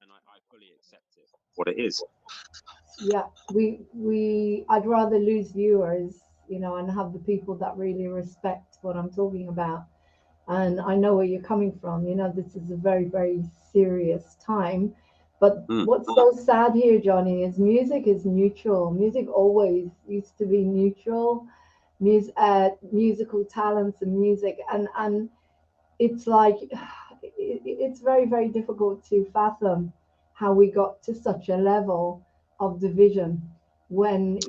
and I fully accept it what it is. Yeah, I'd rather lose viewers, and have the people that really respect what I'm talking about. And I know where you're coming from. This is a very, very serious time. But Mm. what's so sad here, Johnny, is music is neutral. Music always used to be neutral. Musical talents and music, and it's like it's very, very difficult to fathom how we got to such a level of division when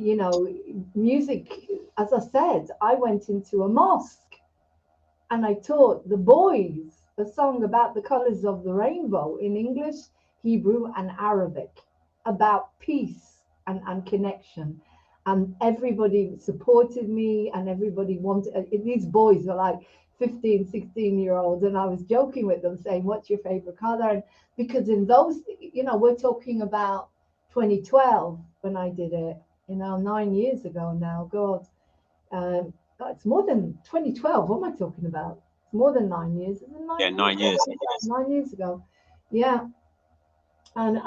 music. As I said, I went into a mosque and I taught the boys a song about the colors of the rainbow in English, Hebrew, and Arabic, about peace and connection. And everybody supported me, and everybody wanted. These boys were like 15, 16-year olds, and I was joking with them, saying, "What's your favorite color?" And because in those, we're talking about 2012 when I did it, 9 years ago now. God, it's more than 2012. What am I talking about? It's more than 9 years. Is it Yeah, 9 years? 9 years. 9 years ago. Yeah. And,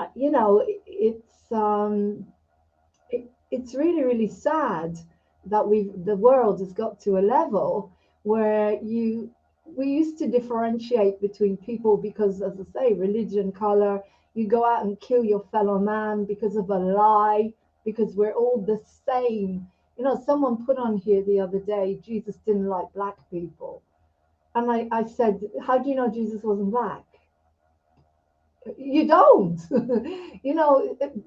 it's really, really sad that the world has got to a level where we used to differentiate between people because, as I say, religion, color. You go out and kill your fellow man because of a lie, because we're all the same. Someone put on here the other day, Jesus didn't like black people. And I said, how do you know Jesus wasn't black? You don't.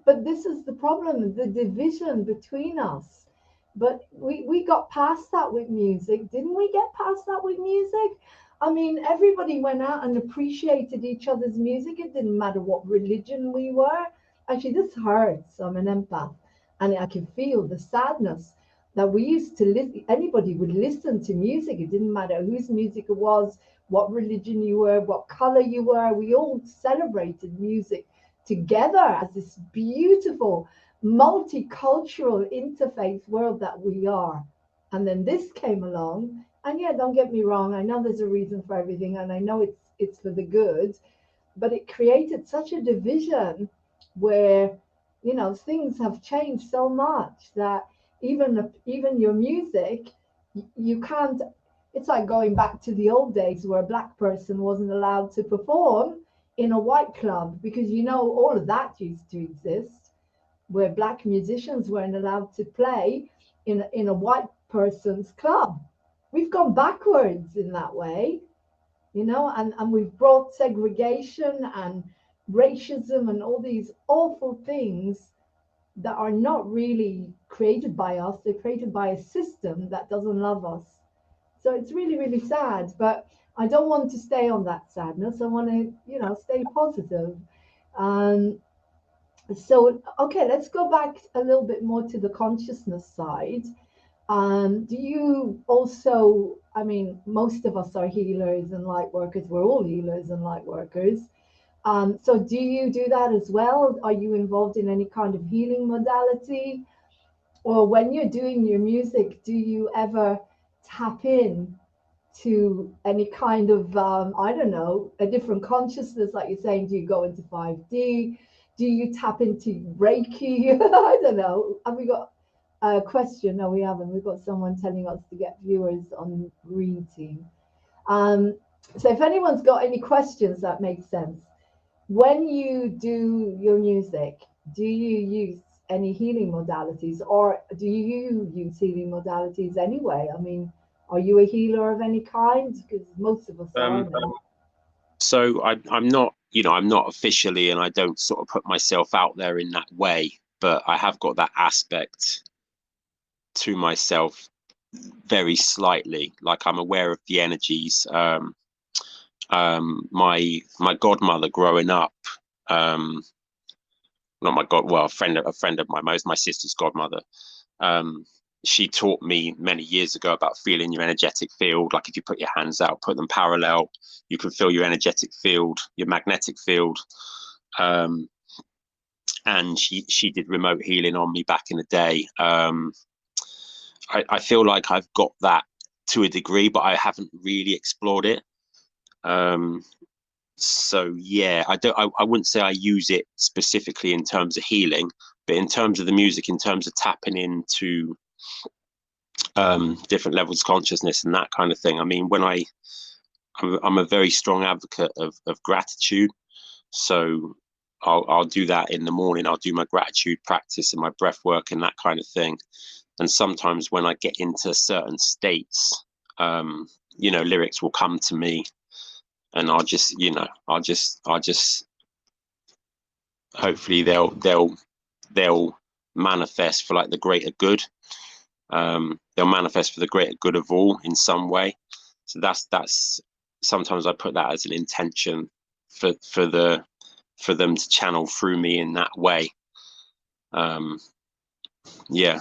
But this is the problem, the division between us. But we got past that with music. Didn't we get past that with music? I mean, everybody went out and appreciated each other's music. It didn't matter what religion we were. Actually, this hurts. I'm an empath, and I can feel the sadness that we used to listen. Anybody would listen to music. It didn't matter whose music it was, what religion you were, what color you were. We all celebrated music together as this beautiful multicultural interfaith world that we are. And then this came along, and yeah, don't get me wrong, I know there's a reason for everything, and I know it's for the good, but it created such a division where things have changed so much that even your music, you can't. It's like going back to the old days where a black person wasn't allowed to perform in a white club, because all of that used to exist, where black musicians weren't allowed to play in a white person's club. We've gone backwards in that way, and we've brought segregation and racism and all these awful things that are not really created by us. They're created by a system that doesn't love us. So it's really, really sad, but I don't want to stay on that sadness. I want to, stay positive. Um, so, okay, let's go back a little bit more to the consciousness side. Do you also, I mean, most of us are healers and light workers. We're all healers and light workers. So do you do that as well? Are you involved in any kind of healing modality? Or when you're doing your music, do you ever tap in to any kind of, I don't know, a different consciousness? Like you're saying, do you go into 5D? Do you tap into Reiki? I don't know. Have we got a question? No, we haven't. We've got someone telling us to get viewers on Green Team. So if anyone's got any questions, that makes sense. When you do your music, do you use any healing modalities, or do you use healing modalities anyway? I mean, are you a healer of any kind? Because most of us are now. So I'm not, I'm not officially, and I don't sort of put myself out there in that way, but I have got that aspect to myself very slightly. Like I'm aware of the energies. My godmother growing up, not my god, well, a friend of mine, my sister's godmother. She taught me many years ago about feeling your energetic field. Like if you put your hands out, put them parallel, you can feel your energetic field, your magnetic field. And she did remote healing on me back in the day. I feel like I've got that to a degree, but I haven't really explored it. So yeah, I wouldn't say I use it specifically in terms of healing, but in terms of the music, in terms of tapping into different levels of consciousness and that kind of thing. I mean, I'm a very strong advocate of gratitude. So I'll do that in the morning. I'll do my gratitude practice and my breath work and that kind of thing. And sometimes when I get into certain states, lyrics will come to me, and I'll just hopefully they'll manifest for like the greater good. They'll manifest for the greater good of all in some way. So that's sometimes I put that as an intention for them to channel through me in that way. Yeah.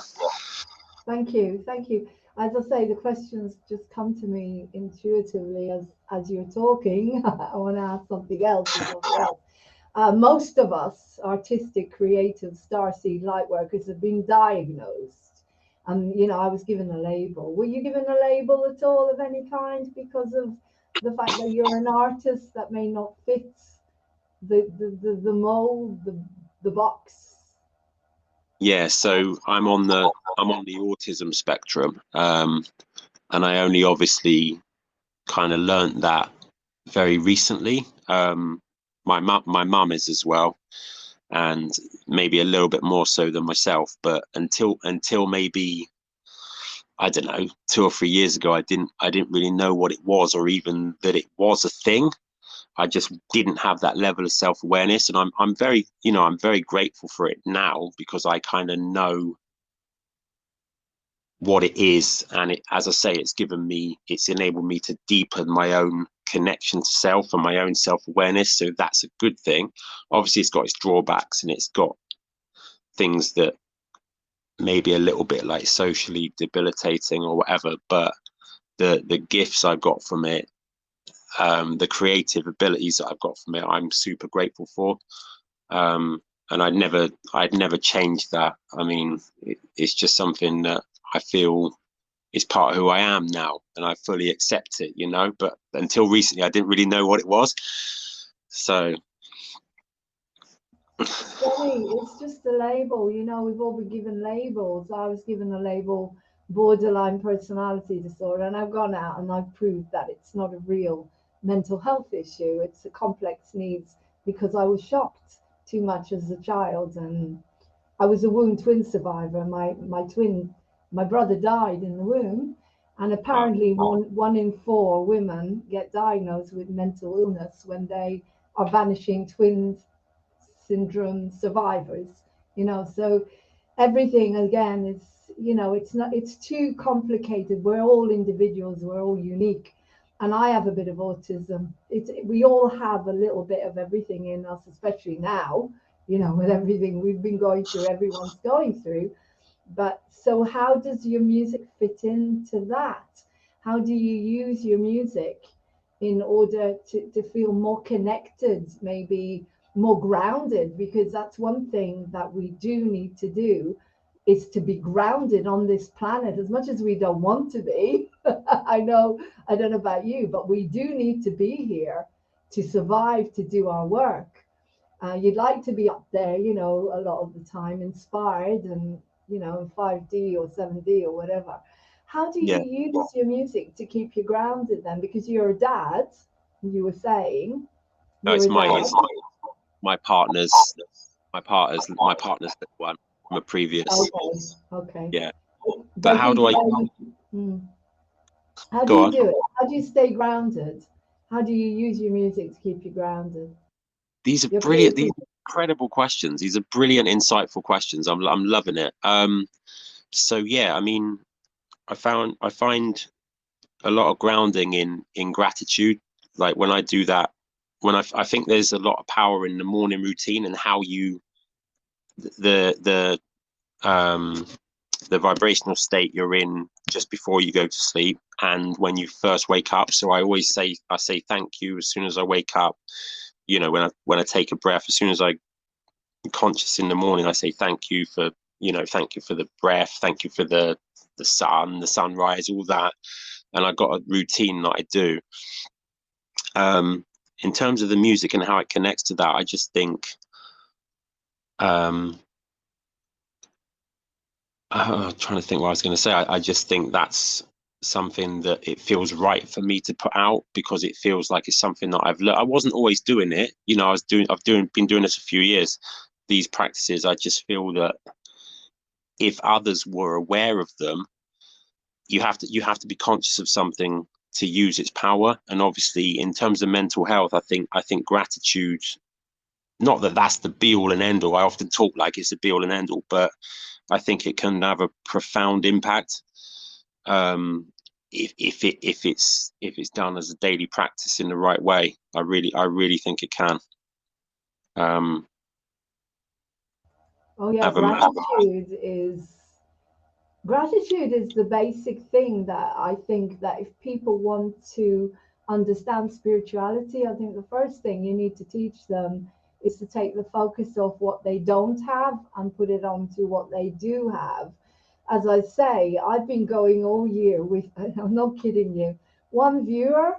Thank you, thank you. As I say, the questions just come to me intuitively as you're talking. I want to ask something else. Most of us artistic, creative, starseed light workers have been diagnosed. And, I was given a label. Were you given a label at all of any kind because of the fact that you're an artist that may not fit the mold, the box? Yeah, so I'm on the autism spectrum, and I only obviously kind of learned that very recently. My mum is as well, and maybe a little bit more so than myself. But until maybe, I don't know, 2 or 3 years ago, I didn't really know what it was, or even that it was a thing. I just didn't have that level of self-awareness, and I'm very grateful for it now, because I kind of know what it is, and as I say, it's enabled me to deepen my own connection to self and my own self-awareness. So that's a good thing. Obviously it's got its drawbacks, and it's got things that maybe a little bit like socially debilitating or whatever, but the gifts I've got from it, the creative abilities that I've got from it, I'm super grateful for. And I'd never change that. I mean, it's just something that I feel is part of who I am now, and I fully accept it, but until recently I didn't really know what it was. So Johnny, it's just a label. We've all been given labels. I was given a label borderline personality disorder, and I've gone out and I've proved that it's not a real mental health issue. It's a complex needs, because I was shocked too much as a child, and I was a womb twin survivor. My brother died in the womb, and apparently one in four women get diagnosed with mental illness when they are vanishing twin syndrome survivors. So everything again is, it's too complicated. We're all individuals, we're all unique, and I have a bit of autism. We all have a little bit of everything in us, especially now, with everything we've been going through, everyone's going through. But so how does your music fit into that? How do you use your music in order to feel more connected, maybe more grounded? Because that's one thing that we do need to do, is to be grounded on this planet, as much as we don't want to be. I don't know about you, but we do need to be here to survive, to do our work. You'd like to be up there, a lot of the time, inspired and, 5D or 7D or whatever. How do you yeah, use your music to keep you grounded then? Because you're a dad, you were saying, no, you're a dad. it's my partner's the one from a previous. Okay, okay. Yeah, but But how do I how do go you on? do it? How do you stay grounded? How do you use your music to keep you grounded? These are Your brilliant. These creative. are incredible questions. These are brilliant, insightful questions. I'm loving it. So yeah, I mean, I find a lot of grounding in gratitude. Like when I do that, I think there's a lot of power in the morning routine, and how the um the vibrational state you're in just before you go to sleep and when you first wake up. So I say thank you as soon as I wake up. When I take a breath, as soon as I'm conscious in the morning, I say thank you for the breath, thank you for the sun, the sunrise, all that. And I've got a routine that I do. in terms of the music and how it connects to that, I just think, I'm trying to think what I was going to say. I just think that's something that it feels right for me to put out, because it feels like it's something that I've learned. I wasn't always doing it, you know. Been doing this a few years. These practices, I just feel that if others were aware of them, you have to be conscious of something to use its power. And obviously, in terms of mental health, I think gratitude. Not that that's the be all and end all. I often talk like it's the be all and end all, but I think it can have a profound impact if it's done as a daily practice in the right way. I really think it can. Oh yeah, gratitude is the basic thing that I think that if people want to understand spirituality, I think the first thing you need to teach them is to take the focus off what they don't have and put it onto what they do have. As I say, I've been going all year with, I'm not kidding you, one viewer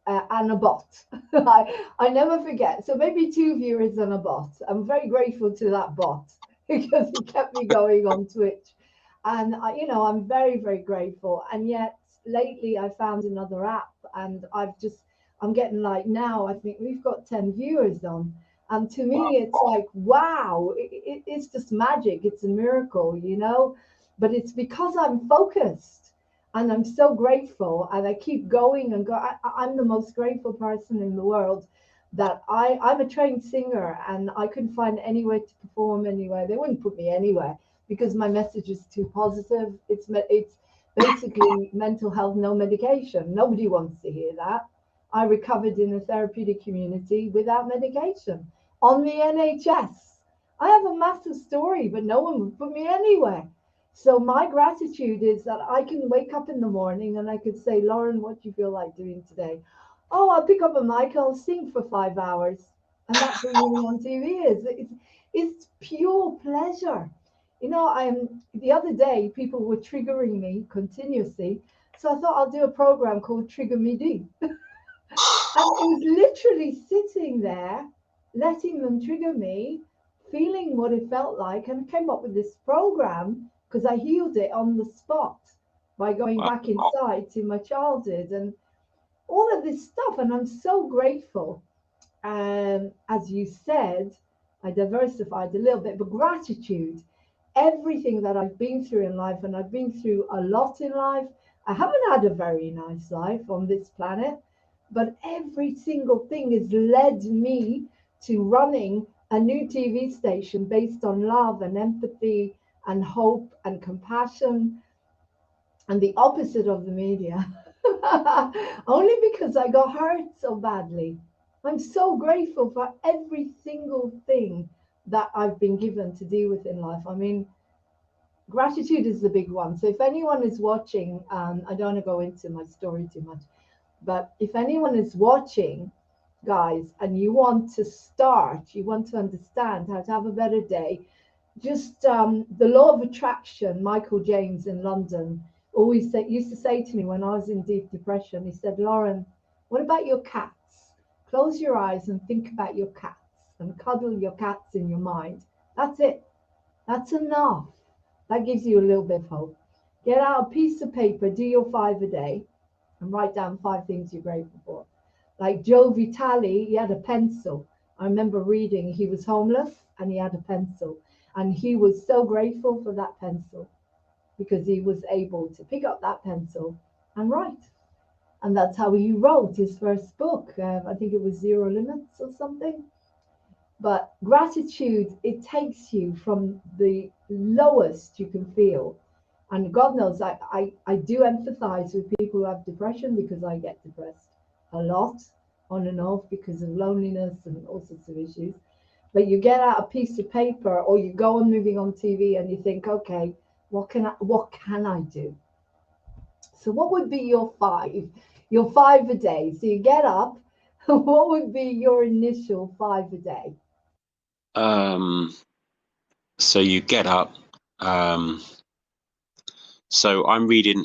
and a bot. I never forget. So maybe two viewers and a bot. I'm very grateful to that bot because he kept me going on Twitch. And I'm very, very grateful. And yet lately I found another app, and I'm getting like, now I think we've got 10 viewers on. And to me, it's like, wow, it's just magic. It's a miracle. But it's because I'm focused. And I'm so grateful, and I keep going and go. I'm the most grateful person in the world that I'm a trained singer, and I couldn't find anywhere to perform anywhere. They wouldn't put me anywhere because my message is too positive. It's basically mental health, no medication. Nobody wants to hear that. I recovered in a therapeutic community without medication on the NHS. I have a massive story, but no one would put me anywhere. So my gratitude is that I can wake up in the morning and I could say, Lauren, what do you feel like doing today? Oh, I'll pick up a mic, I'll sing for 5 hours. And that's what being on TV is. It's pure pleasure. The other day, people were triggering me continuously. So I thought I'll do a program called Trigger Me Deep. And it was literally sitting there, letting them trigger me, feeling what it felt like, and came up with this program because I healed it on the spot by going back inside to my childhood and all of this stuff. And I'm so grateful. As you said, I diversified a little bit, but gratitude, everything that I've been through in life, and I've been through a lot in life. I haven't had a very nice life on this planet, but every single thing has led me to running a new TV station based on love and empathy and hope and compassion, and the opposite of the media. Only because I got hurt so badly. I'm so grateful for every single thing that I've been given to deal with in life. I mean, gratitude is the big one. So if anyone is watching, I don't want to go into my story too much, but if anyone is watching, guys, and you want to understand how to have a better day, just the law of attraction. Michael James in London used to say to me when I was in deep depression, he said, Lauren, what about your cats? Close your eyes and think about your cats and cuddle your cats in your mind. That's it. That's enough. That gives you a little bit of hope. Get out a piece of paper, do your 5 a day, and write down 5 things you're grateful for. Like Joe Vitale, he had a pencil. I remember reading he was homeless and he had a pencil. And he was so grateful for that pencil because he was able to pick up that pencil and write. And that's how he wrote his first book. I think it was Zero Limits or something. But gratitude, it takes you from the lowest you can feel. And God knows, I do empathize with people who have depression because I get depressed a lot on and off because of loneliness and all sorts of issues. But you get out a piece of paper or you go on moving on TV and you think, okay, what can I do? So what would be your 5 a day? So you get up, what would be your initial 5 a day? So you get up. So I'm reading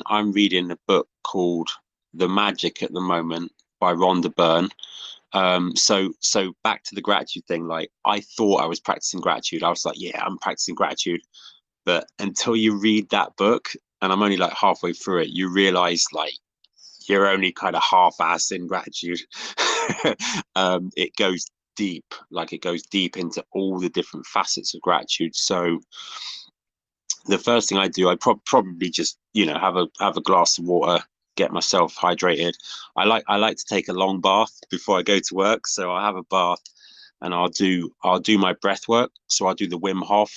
a book called The Magic at the moment by Rhonda Byrne. So back to the gratitude thing, like I thought I was practicing gratitude. I was like, yeah, I'm practicing gratitude. But until you read that book, and I'm only like halfway through it, you realize like you're only kind of half-assed in gratitude. It goes deep, like it goes deep into all the different facets of gratitude. So the first thing I do, I probably just, you know, have a glass of water, get myself hydrated. I like to take a long bath before I go to work. So I have a bath and I'll do my breath work. So I'll do the Wim Hof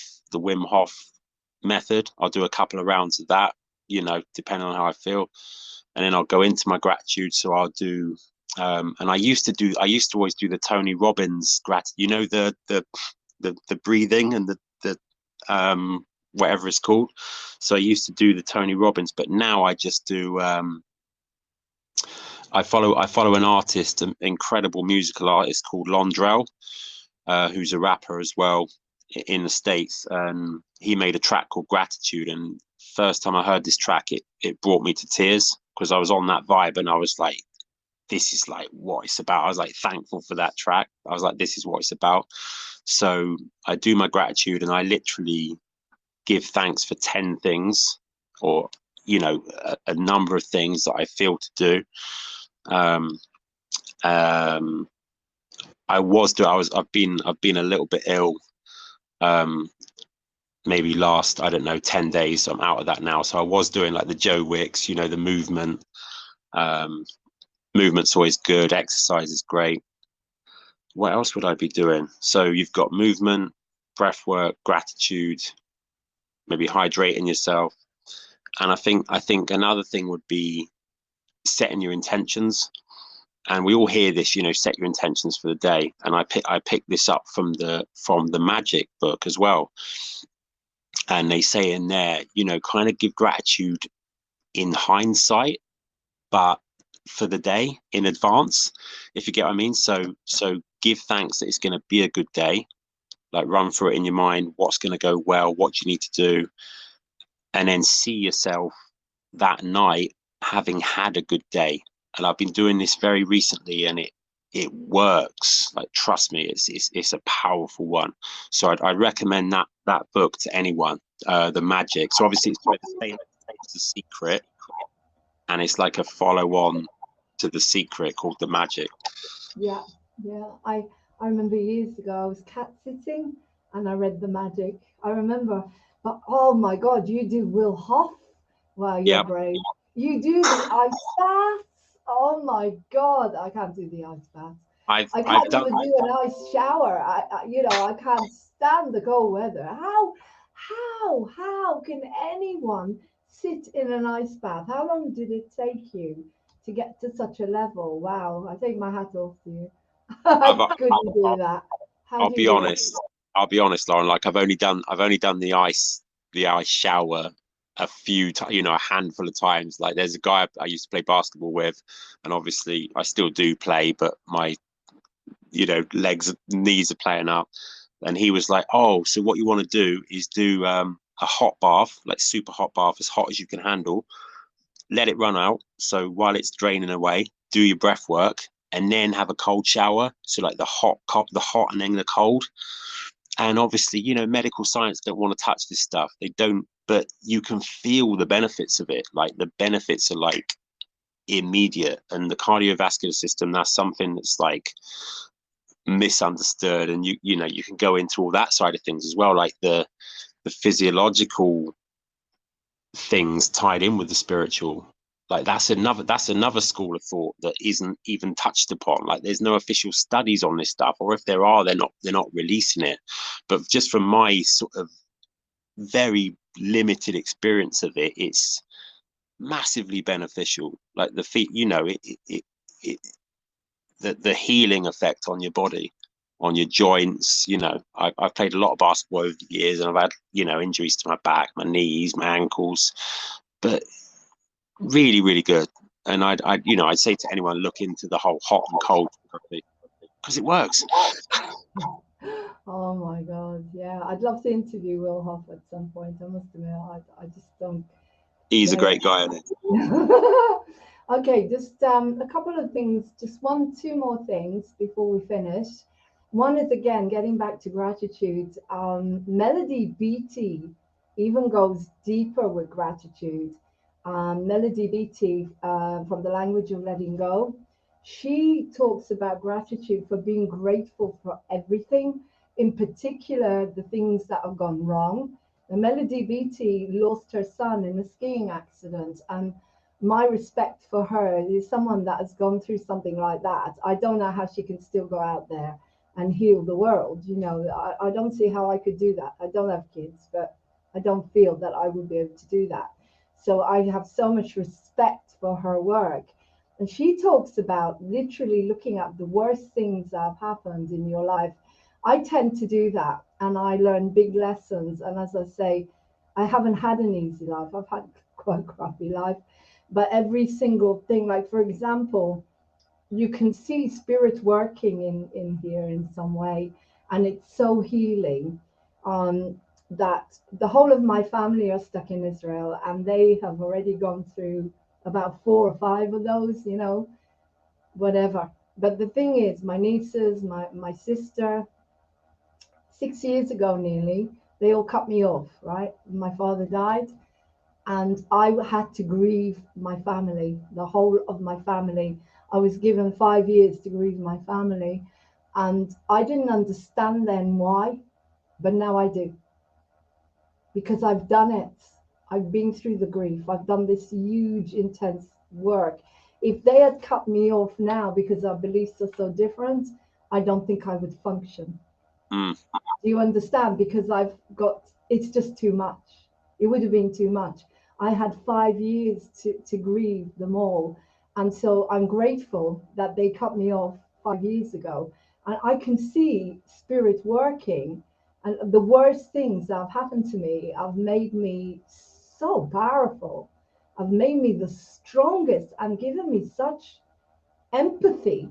method. I'll do a couple of rounds of that, you know, depending on how I feel. And then I'll go into my gratitude. So I'll do and I used to always do the Tony Robbins you know, the breathing and the whatever it's called. So I used to do the Tony Robbins, but now I just do I follow an artist, an incredible musical artist called Londrell, who's a rapper as well in the States. And he made a track called Gratitude. And first time I heard this track, it brought me to tears because I was on that vibe and I was like, this is like what it's about. I was like thankful for that track. I was like, this is what it's about. So I do my gratitude and I literally give thanks for 10 things, or, you know, a number of things that I feel to do. I've been a little bit ill, maybe last, I don't know, 10 days. So I'm out of that now. So I was doing like the Joe Wicks, you know, the movement. Movement's always good. Exercise is great. What else would I be doing? So you've got movement, breath work, gratitude, maybe hydrating yourself. And I think another thing would be setting your intentions. And we all hear this, you know, set your intentions for the day. And I picked this up from the Magic book as well. And they say in there, you know, kind of give gratitude in hindsight, but for the day in advance, if you get what I mean. So give thanks that it's going to be a good day. Like run through it in your mind, what's going to go well, what you need to do, and then see yourself that night having had a good day. And I've been doing this very recently, and it works. Like trust me, it's a powerful one. So I'd recommend that book to anyone. The Magic. So obviously it's by the same as The Secret, and it's like a follow-on to The Secret called The Magic. Yeah. I remember years ago I was cat sitting and I read The Magic. I remember, but oh my God, you do Will Hoff. Wow, you're brave. You do the ice baths. Oh my God, I can't do the ice baths. I can't even do an ice shower. I can't stand the cold weather. How can anyone sit in an ice bath? How long did it take you to get to such a level? Wow, I take my hat off to you. I couldn't do that. I'll be honest, Lauren. Like I've only done the ice shower a few times, you know, a handful of times. Like there's a guy I used to play basketball with, and obviously I still do play, but my, you know, knees are playing up. And he was like, oh, so what you want to do is do a hot bath, like super hot bath, as hot as you can handle. Let it run out. So while it's draining away, do your breath work, and then have a cold shower. So like the hot and then the cold. And obviously, you know, medical science don't want to touch this stuff. They don't, but you can feel the benefits of it. Like the benefits are like immediate. And the cardiovascular system, that's something that's like misunderstood. And you know, you can go into all that side of things as well, like the physiological things tied in with the spiritual. Like that's another school of thought that isn't even touched upon. Like there's no official studies on this stuff, or if there are, they're not releasing it. But just from my sort of very limited experience of it, it's massively beneficial. Like the feet, you know, the healing effect on your body, on your joints. You know, I've played a lot of basketball over the years, and I've had, you know, injuries to my back, my knees, my ankles, but really, really good. And I'd say to anyone, look into the whole hot and cold because it works. Oh my God, yeah, I'd love to interview Will Hoff at some point. I must admit, I just don't. He's a great guy, isn't he? Okay, just a couple of things, just two more things before we finish. One is again getting back to gratitude. Melody Beatty even goes deeper with gratitude. Melody Beatty, from the language of letting go, she talks about gratitude for being grateful for everything, in particular the things that have gone wrong. And Melody Beatty lost her son in a skiing accident, and my respect for her is someone that has gone through something like that. I don't know how she can still go out there and heal the world. You know, I don't see how I could do that. I don't have kids, but I don't feel that I would be able to do that. So I have so much respect for her work. And she talks about literally looking at the worst things that have happened in your life. I tend to do that and I learn big lessons. And as I say, I haven't had an easy life. I've had quite a crappy life. But every single thing, like for example, you can see spirit working in here in some way, and it's so healing. That the whole of my family are stuck in Israel, and they have already gone through about 4 or 5 of those, you know, whatever. But the thing is, my nieces, my sister, 6 years ago nearly, they all cut me off, right? My father died, and I had to grieve my family, the whole of my family. I was given 5 years to grieve my family, and I didn't understand then why, but now I do, because I've done it. I've been through the grief. I've done this huge, intense work. If they had cut me off now because our beliefs are so different, I don't think I would function. Mm. Do you understand? Because it's just too much. It would have been too much. I had 5 years to grieve them all. And so I'm grateful that they cut me off 5 years ago. And I can see spirit working. And the worst things that have happened to me have made me so powerful, have made me the strongest, and given me such empathy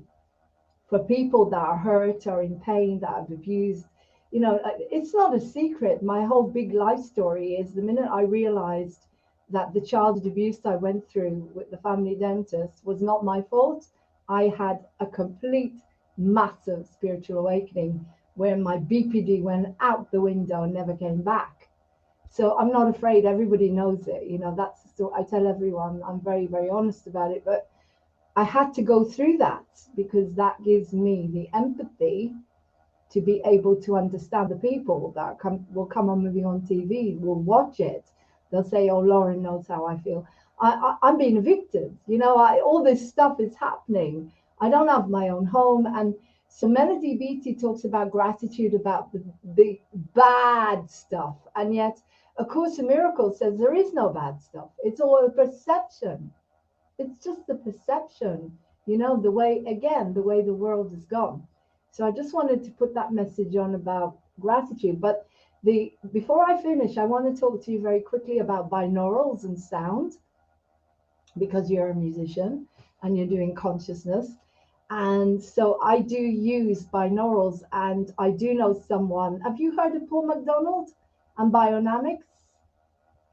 for people that are hurt or in pain, that have abused. You know, it's not a secret. My whole big life story is the minute I realized that the childhood abuse I went through with the family dentist was not my fault, I had a complete massive spiritual awakening where my BPD went out the window and never came back. So I'm not afraid. Everybody knows it. You know, that's so I tell everyone. I'm very, very honest about it. But I had to go through that because that gives me the empathy to be able to understand the people that will come on moving on TV, will watch it. They'll say, "Oh, Lauren knows how I feel." I'm being evicted. You know, all this stuff is happening. I don't have my own home, and so Melody Beatty talks about gratitude, about the bad stuff, and yet A Course in Miracles says there is no bad stuff. It's all a perception. It's just the perception, you know, the way the world has gone. So I just wanted to put that message on about gratitude. But before I finish, I want to talk to you very quickly about binaurals and sound, because you're a musician and you're doing consciousness. And so I do use binaurals, and I do know someone. Have you heard of Paul McDonald and Biodynamics?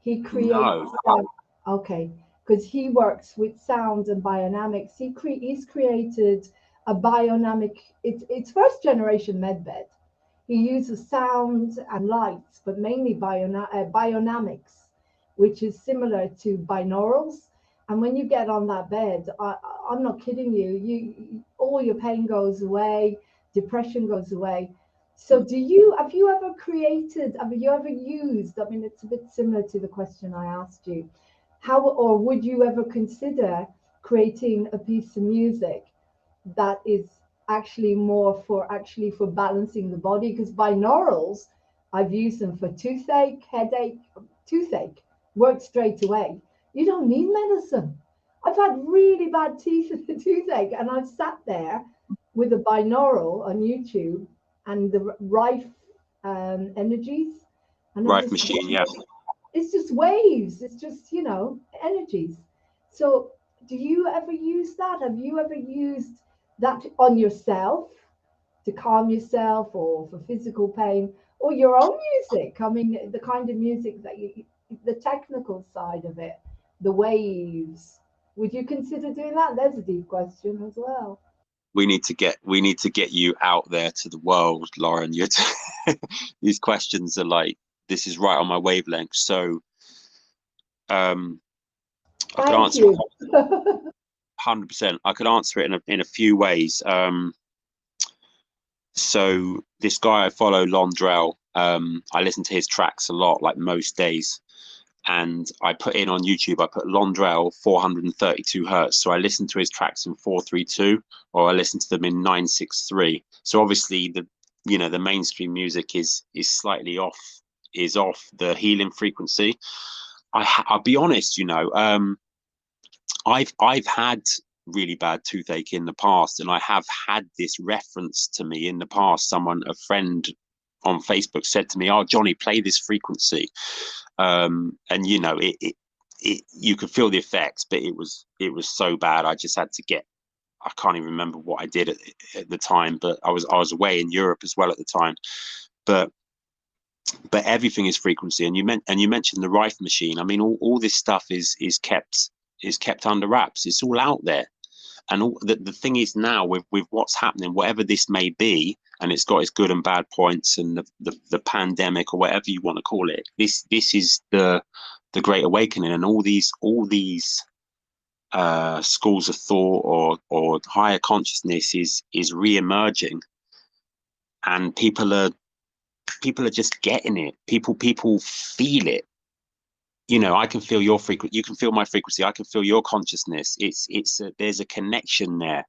He creates, No. okay, because he works with sound and biodynamics. He's created a biodynamic, it's first generation medbed. He uses sound and lights, but mainly biodynamics, which is similar to binaurals. And when you get on that bed, I'm not kidding you, all your pain goes away, depression goes away. So have you ever created, have you ever used, I mean, it's a bit similar to the question I asked you, how, or would you ever consider creating a piece of music that is actually for balancing the body? Because binaurals, I've used them for toothache, headache. Toothache works straight away. You don't need medicine. I've had really bad toothache, and I've sat there with a binaural on YouTube and the Rife energies, and Rife machine, yeah. it's just waves. It's just, you know, energies. So do you ever use that? Have you ever used that on yourself to calm yourself, or for physical pain, or your own music? I mean, the kind of music that the technical side of it, the waves. Would you consider doing that? There's a deep question as well. We need to get you out there to the world, Lauren. These questions are like, this is right on my wavelength. So I could Thank answer you. 100%. I could answer it in a few ways. So this guy I follow, Londrell, I listen to his tracks a lot, like most days. And I put in on YouTube, I put Londrell 432 hertz. So I listen to his tracks in 432, or I listen to them in 963. So obviously the mainstream music is slightly off the healing frequency. I'll be honest, I've had really bad toothache in the past, and I have had this reference to me in the past. A friend on Facebook said to me, "Oh, Jonny, play this frequency," and you could feel the effects, but it was so bad. I just had to get. I can't even remember what I did at the time, but I was away in Europe as well at the time. But everything is frequency, and you mentioned the Rife machine. I mean, all this stuff is kept under wraps. It's all out there. And the thing is now with what's happening, whatever this may be, and it's got its good and bad points, and the pandemic or whatever you want to call it, this is the Great Awakening, and all these schools of thought or higher consciousness is re-emerging, and people are just getting it. People feel it. I can feel your frequency. You can feel my frequency. I can feel your consciousness. There's a connection there.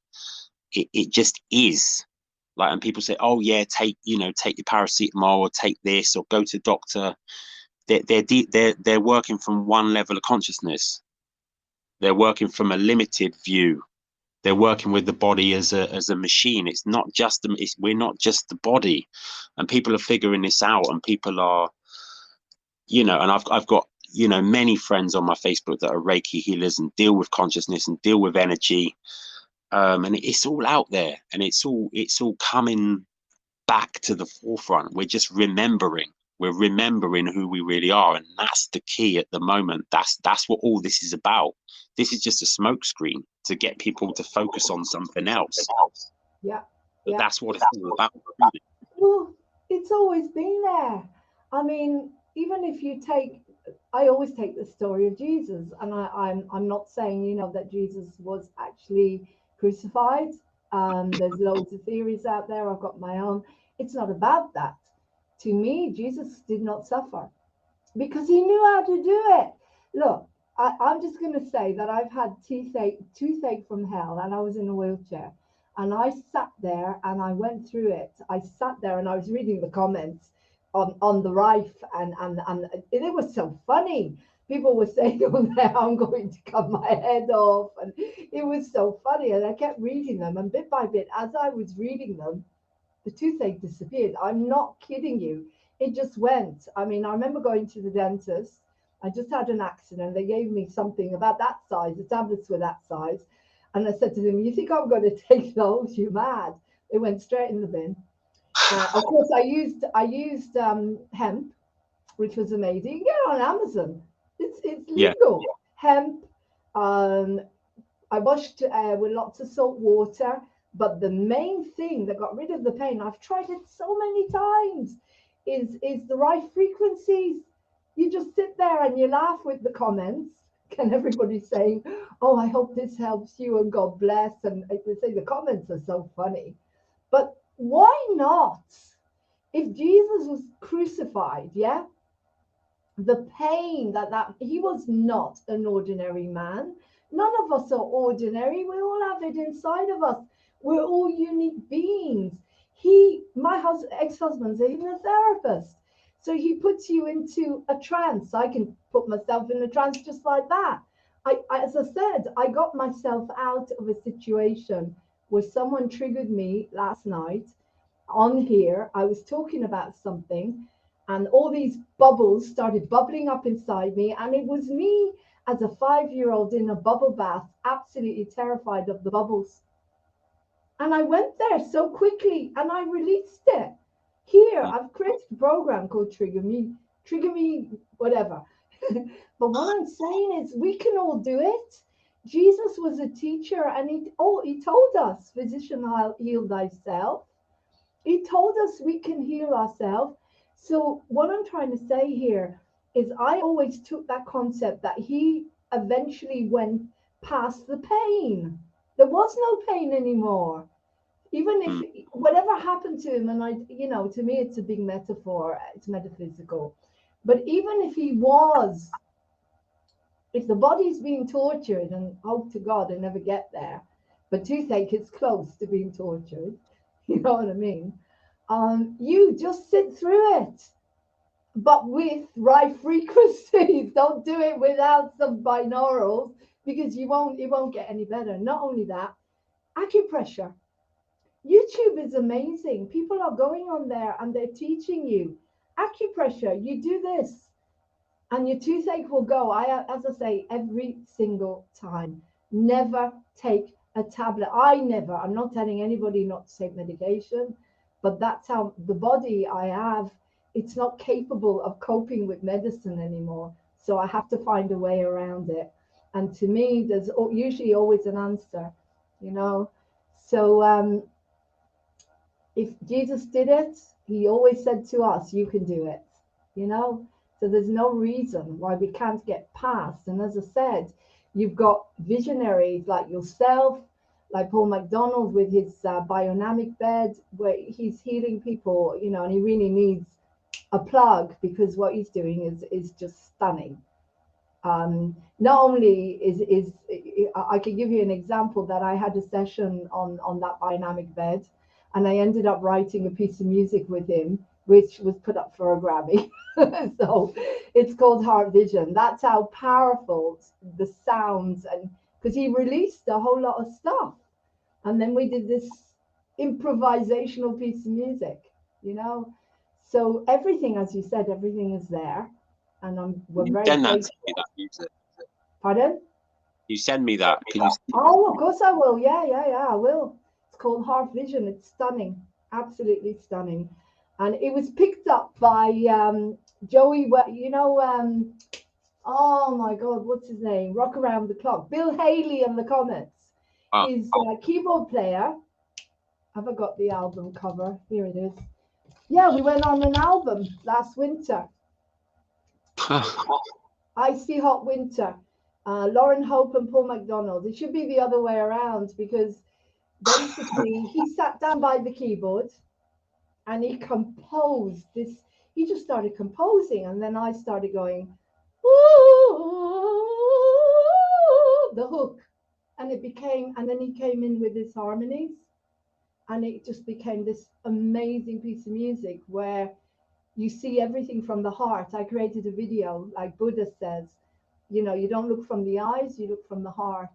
It just is. Like, and people say, "Oh yeah, take your paracetamol, or take this, or go to doctor." They're working from one level of consciousness. They're working from a limited view. They're working with the body as a machine. It's not just we're not just the body, and people are figuring this out. And people are, and I've got many friends on my Facebook that are Reiki healers and deal with consciousness and deal with energy, and it's all out there, and it's all coming back to the forefront. We're remembering who we really are, and that's the key at the moment. That's what all this is about. This is just a smokescreen to get people to focus on something else. Yeah, but that's what it's all about. Well, it's always been there. I mean, even if you take, I always take the story of Jesus, and I'm not saying that Jesus was actually crucified. There's loads of theories out there. I've got my own. It's not about that. To me, Jesus did not suffer because he knew how to do it. Look, I'm just going to say that I've had toothache from hell, and I was in a wheelchair. And I sat there and I went through it. I sat there and I was reading the comments on the Rife, and it was so funny. People were saying, "Oh, there, I'm going to cut my head off," and it was so funny. And I kept reading them, and bit by bit, as I was reading them, the toothache disappeared. I'm not kidding you. It just went. I mean, I remember going to the dentist. I just had an accident. They gave me something about that size. The tablets were that size. And I said to them, "You think I'm going to take those? You're mad." They went straight in the bin. Of course, I used hemp, which was amazing. You get it on Amazon. It's legal. Yeah. Hemp. I washed with lots of salt water. But the main thing that got rid of the pain, I've tried it so many times, is the right frequencies. You just sit there and you laugh with the comments, and everybody's saying, "Oh, I hope this helps you and God bless." And they say the comments are so funny. But why not? If Jesus was crucified, yeah, the pain that he was not an ordinary man. None of us are ordinary. We all have it inside of us. We're all unique beings. My ex-husband's even a therapist. So he puts you into a trance. I can put myself in a trance just like that. As I said, I got myself out of a situation where someone triggered me last night on here. I was talking about something, and all these bubbles started bubbling up inside me. And it was me as a 5-year-old in a bubble bath, absolutely terrified of the bubbles. And I went there so quickly and I released it. Here, I've created a program called Trigger Me, whatever. But what I'm saying is we can all do it. Jesus was a teacher, and he told us, physician, heal thyself. He told us we can heal ourselves. So what I'm trying to say here is I always took that concept that he eventually went past the pain. There was no pain anymore. Even if whatever happened to him, and to me, it's a big metaphor, it's metaphysical. But even if the body's being tortured, and hope to God I never get there, but toothache is close to being tortured, you know what I mean? You just sit through it, but with right frequencies. Don't do it without some binaurals, because it won't get any better. Not only that, acupressure. YouTube is amazing. People are going on there and they're teaching you acupressure. You do this and your toothache will go. As I say, every single time, never take a tablet. I'm not telling anybody not to take medication, but that's how the body I have, it's not capable of coping with medicine anymore. So I have to find a way around it. And to me, there's usually always an answer, you know. So if Jesus did it, he always said to us, you can do it, you know. So there's no reason why we can't get past. And as I said, you've got visionaries like yourself, like Paul McDonald with his biodynamic bed, where he's healing people, you know, and he really needs a plug, because what he's doing is just stunning. Not only is I can give you an example that I had a session on that biodynamic bed, and I ended up writing a piece of music with him, which was put up for a Grammy. So it's called Heart Vision. That's how powerful the sounds, and because he released a whole lot of stuff, and then we did this improvisational piece of music, you know. So everything, as you said, everything is there, and we're very Send that grateful. to me, that music. Pardon? You send me that. Can you? Oh, of course I will. Yeah, I will. It's called Heart Vision. It's stunning, absolutely stunning, and it was picked up by Joey. You know, oh my God, what's his name? Rock Around the Clock. Bill Haley and the Comets. Oh, His keyboard player. Have I got the album cover? Here it is. Yeah, we went on an album last winter. Icy Hot Winter. Laurene Hope and Paul McDonald. It should be the other way around, because basically he sat down by the keyboard and he composed this. He just started composing, and then I started going, ooh, the hook, and then he came in with his harmonies, and it just became this amazing piece of music where you see everything from the heart. I created a video, like Buddha says, you know, you don't look from the eyes, you look from the heart.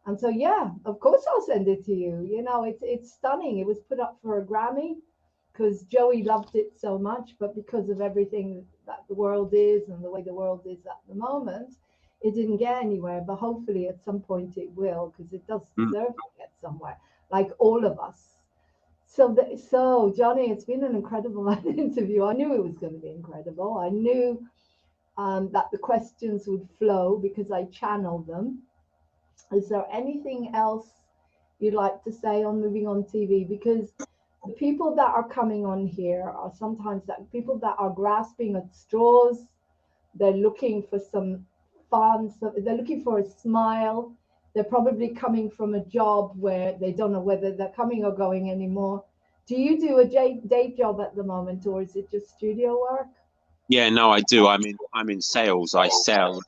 And so, yeah, of course I'll send it to you. You know, it's stunning. It was put up for a Grammy because Joey loved it so much, but because of everything that the world is and the way the world is at the moment, it didn't get anywhere. But hopefully at some point it will, because it does deserve to get somewhere, like all of us. So Jonny, it's been an incredible interview. I knew it was going to be incredible. I knew that the questions would flow because I channeled them. Is there anything else you'd like to say on Moving On TV? Because the people that are coming on here are sometimes people that are grasping at straws. They're looking for some fun. They're looking for a smile. They're probably coming from a job where they don't know whether they're coming or going anymore. Do you do a day job at the moment, or is it just studio work? yeah, no, I do. I'm in sales. I sell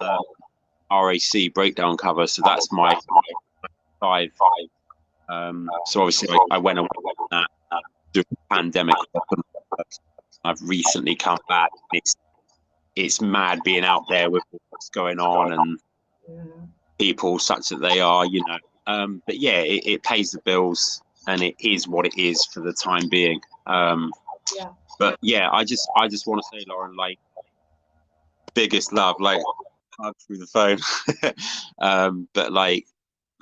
RAC breakdown cover, so that's my 5. So obviously I went away from that through the pandemic. I've recently come back. It's mad being out there with what's going on and people such that they are, you know. But yeah, it pays the bills, and it is what it is for the time being. But yeah, I just want to say, Lauren, like, biggest love, like, hug through the phone. But like,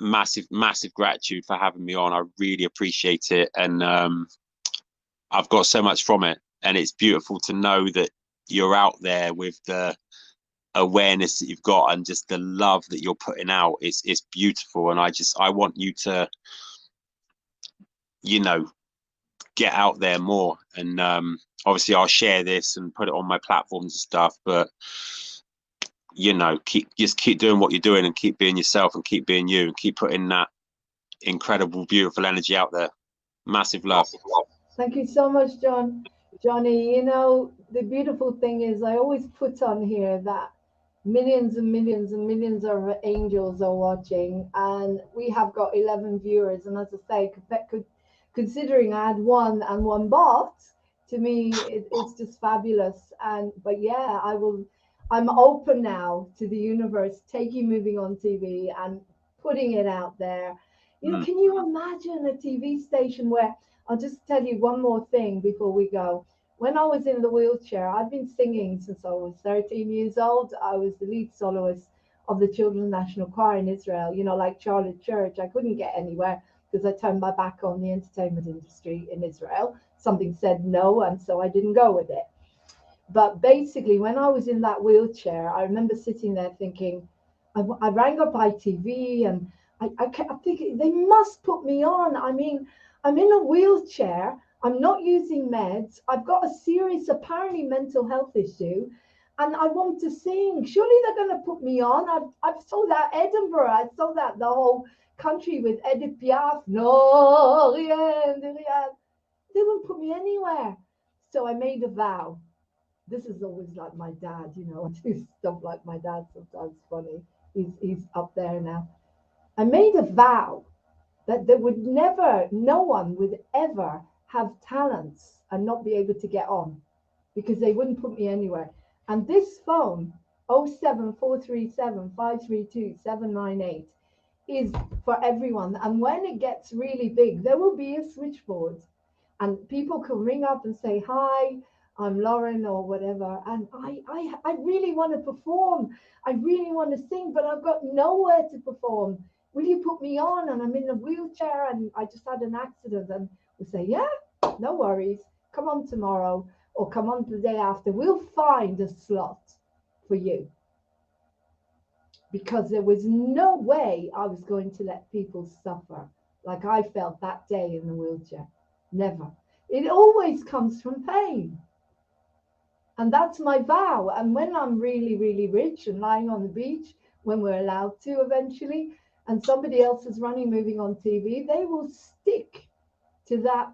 massive gratitude for having me on. I really appreciate it, and I've got so much from it, and it's beautiful to know that you're out there with the awareness that you've got and just the love that you're putting out is beautiful. And I want you to, you know, get out there more. And obviously I'll share this and put it on my platforms and stuff, but you know, keep doing what you're doing and keep being yourself and keep being you and keep putting that incredible, beautiful energy out there. Massive love. Thank you so much, Jonny. You know, the beautiful thing is I always put on here that millions and millions and millions of angels are watching, and we have got 11 viewers. And as I say, considering I had one and one bot, to me, it's just fabulous. And but yeah, I'm open now to the universe taking Moving On TV and putting it out there. You know, can you imagine a TV station where, I'll just tell you one more thing before we go. When I was in the wheelchair, I've been singing since I was 13 years old. I was the lead soloist of the Children's National Choir in Israel, you know, like Charlotte Church. I couldn't get anywhere because I turned my back on the entertainment industry in Israel. Something said no, and so I didn't go with it. But basically, when I was in that wheelchair, I remember sitting there thinking, I rang up ITV and I kept thinking, they must put me on. I mean, I'm in a wheelchair. I'm not using meds. I've got a serious, apparently, mental health issue, and I want to sing. Surely they're going to put me on. I've sold out Edinburgh. I sold out the whole country with Edith Piaf. No, rien, rien. They won't put me anywhere. So I made a vow. This is always like my dad, you know. I do stuff like my dad sometimes. Funny. He's up there now. I made a vow that there would never, no one would ever have talents and not be able to get on, because they wouldn't put me anywhere. And this phone, 07437 532 798, is for everyone. And when it gets really big, there will be a switchboard and people can ring up and say, hi, I'm Lauren or whatever. And I really want to perform. I really want to sing, but I've got nowhere to perform. Will you put me on? And I'm in a wheelchair and I just had an accident. And we say, yeah, no worries. Come on tomorrow or come on the day after. We'll find a slot for you. Because there was no way I was going to let people suffer like I felt that day in the wheelchair. Never. It always comes from pain. And that's my vow. And when I'm really, really rich and lying on the beach, when we're allowed to eventually, and somebody else is running Moving On TV, they will stick to that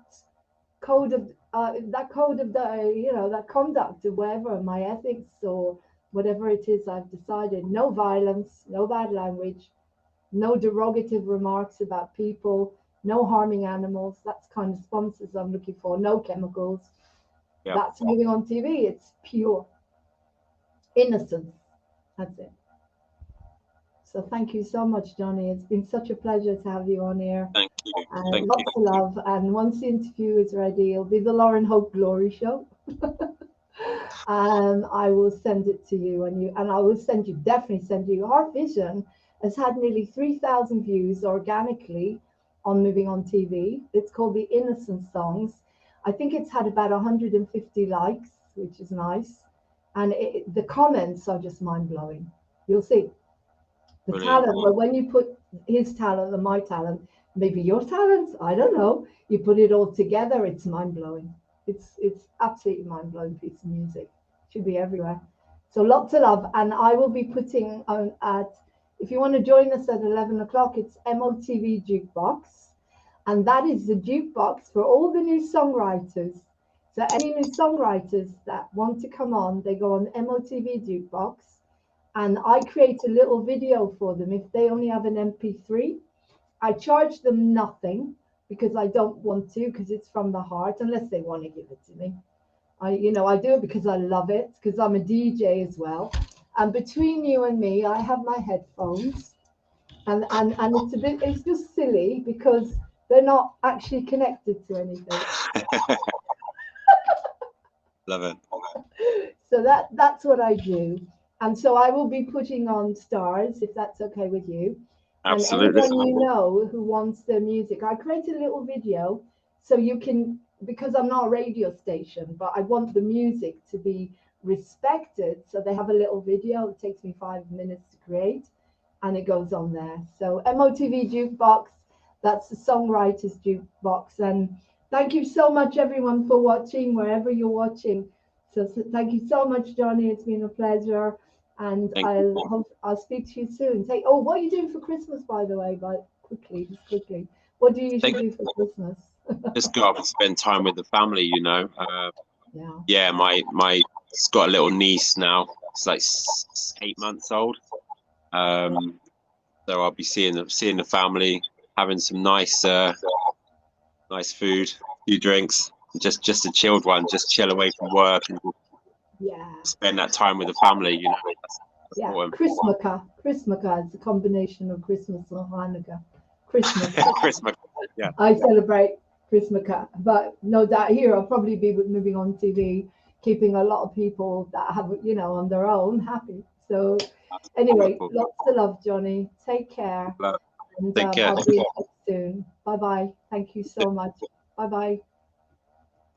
code of the, you know, that conduct or whatever, my ethics or whatever it is I've decided. No violence, no bad language, no derogative remarks about people, no harming animals. That's kind of sponsors I'm looking for. No chemicals. Yep. That's Moving On TV. It's pure innocence. That's it. So thank you so much, Jonny. It's been such a pleasure to have you on here. Thank you. And lots of love. And once the interview is ready, it'll be the Laurene Hope Glory show. I will send it to you, and I will definitely send you. Our Vision has had nearly 3,000 views organically on Moving On TV. It's called The Innocent Songs. I think it's had about 150 likes, which is nice. And the comments are just mind-blowing. You'll see. The Brilliant. Talent, but when you put his talent and my talent, maybe your talents, I don't know, you put it all together, it's mind-blowing. It's absolutely mind-blowing piece of music. Should be everywhere. So lots of love. And I will be putting on if you want to join us at 11 o'clock, it's MOTV Jukebox. And that is the jukebox for all the new songwriters. So any new songwriters that want to come on, they go on MOTV Jukebox. And I create a little video for them. If they only have an MP3, I charge them nothing because I don't want to, because it's from the heart, unless they want to give it to me. I do it because I love it, because I'm a DJ as well. And between you and me, I have my headphones, and it's just silly because they're not actually connected to anything. Love it. So that's what I do. And so I will be putting on stars, if that's okay with you. Absolutely. And anyone you know who wants their music, I created a little video so you can, because I'm not a radio station, but I want the music to be respected. So they have a little video. It takes me 5 minutes to create, and it goes on there. So MOTV Jukebox, that's the songwriter's jukebox. And thank you so much, everyone, for watching, wherever you're watching. So thank you so much, Jonny. It's been a pleasure. And I'll speak to you soon. What are you doing for Christmas, by the way? But just quickly. What do you usually do for Christmas? Just go up and spend time with the family, you know. Yeah. My got a little niece now. It's like 8 months old. So I'll be seeing the family, having some nice food, few drinks, just a chilled one, just chill away from work and spend that time with the family, you know. That's important. Christmaka is a combination of Christmas and Hanukkah. Christmas. Christmas, yeah. I celebrate Christmaka, but no doubt here I'll probably be moving on TV, keeping a lot of people that have, on their own happy. So anyway, lots of love, Jonny. Take care. Love. And Take care. I'll be in touch soon. Bye-bye. Thank you so much. Bye-bye.